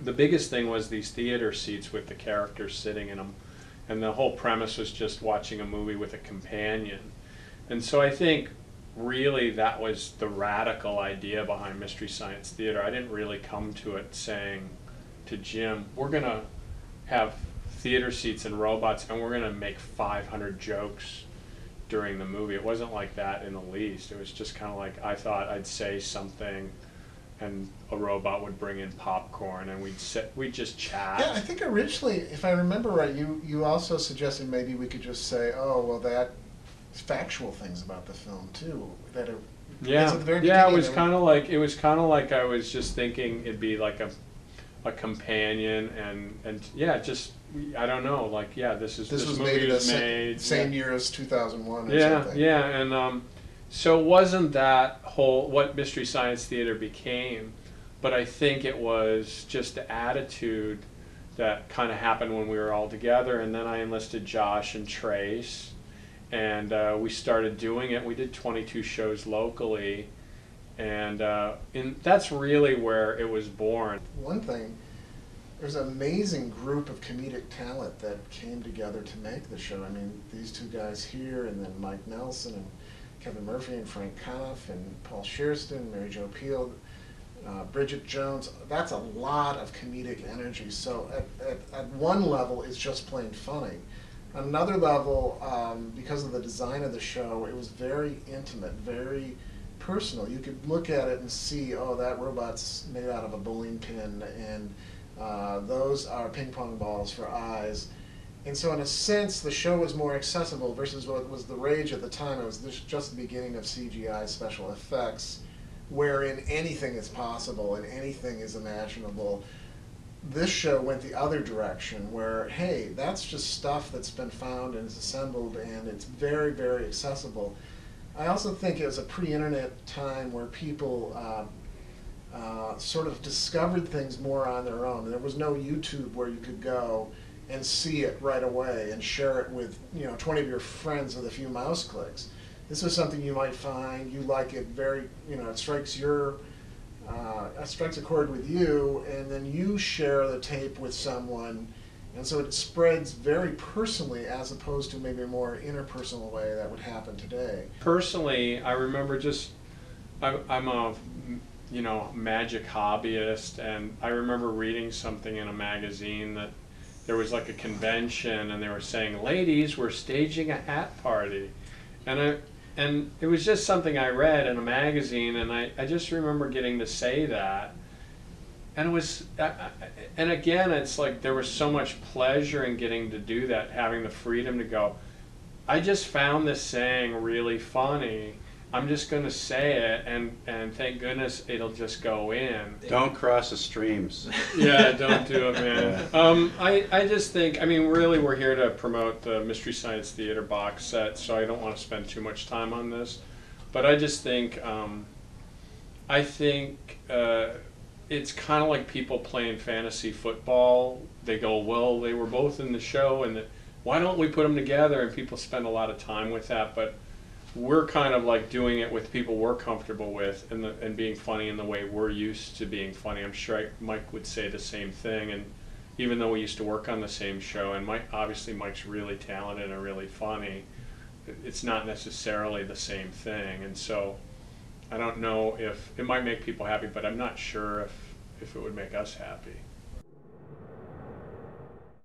the biggest thing was these theater seats with the characters sitting in them. And the whole premise was just watching a movie with a companion. And so I think really that was the radical idea behind Mystery Science Theater. I didn't really come to it saying to Jim, we're going to have theater seats and robots and we're going to make 500 jokes during the movie. It wasn't like that in the least. It was just kind of like I thought I'd say something and a robot would bring in popcorn and we'd just chat. Yeah, I think originally, if I remember right, you also suggested maybe we could just say, oh, well, that factual things about the film too. That it, yeah, at the very yeah, it beginning, was kind of like I was just thinking it'd be like a companion and yeah, just I don't know, like yeah, this was movie made was the made same year as 2001 or yeah, something. yeah, and so it wasn't that whole what Mystery Science Theater became, but I think it was just the attitude that kind of happened when we were all together, and then I enlisted Josh and Trace, and we started doing it. We did 22 shows locally, and that's really where it was born. One thing, there's an amazing group of comedic talent that came together to make the show. I mean, these two guys here, and then Mike Nelson and Kevin Murphy and Frank Conniff and Paul Shearston, Mary Jo Peel, Bridget Jones. That's a lot of comedic energy. So at one level, it's just plain funny. On another level, because of the design of the show, it was very intimate, very personal. You could look at it and see, oh, that robot's made out of a bowling pin, and those are ping pong balls for eyes. And so in a sense, the show was more accessible versus what was the rage at the time. It was just the beginning of CGI special effects, wherein anything is possible and anything is imaginable. This show went the other direction where, hey, that's just stuff that's been found and is assembled, and it's very, very accessible. I also think it was a pre-internet time where people sort of discovered things more on their own. There was no YouTube where you could go and see it right away and share it with 20 of your friends with a few mouse clicks. This was something you might find, you like it very, it strikes a chord with you, and then you share the tape with someone, and so it spreads very personally as opposed to maybe a more interpersonal way that would happen today. Personally, I remember I'm a magic hobbyist, and I remember reading something in a magazine that there was like a convention and they were saying, ladies, we're staging a hat party. And it was just something I read in a magazine, and I just remember getting to say that. And it was, and again, it's like there was so much pleasure in getting to do that, having the freedom to go, I just found this saying really funny. I'm just going to say it, and thank goodness it'll just go in. Don't cross the streams. Yeah, don't do it, man. I just think, really we're here to promote the Mystery Science Theater box set, so I don't want to spend too much time on this. But I just think, it's kind of like people playing fantasy football. They go, well, they were both in the show, and why don't we put them together? And people spend a lot of time with that, but we're kind of like doing it with people we're comfortable with and being funny in the way we're used to being funny. I'm sure Mike would say the same thing, and even though we used to work on the same show, and Mike's really talented and really funny, it's not necessarily the same thing. And so I don't know if it might make people happy, but I'm not sure if it would make us happy.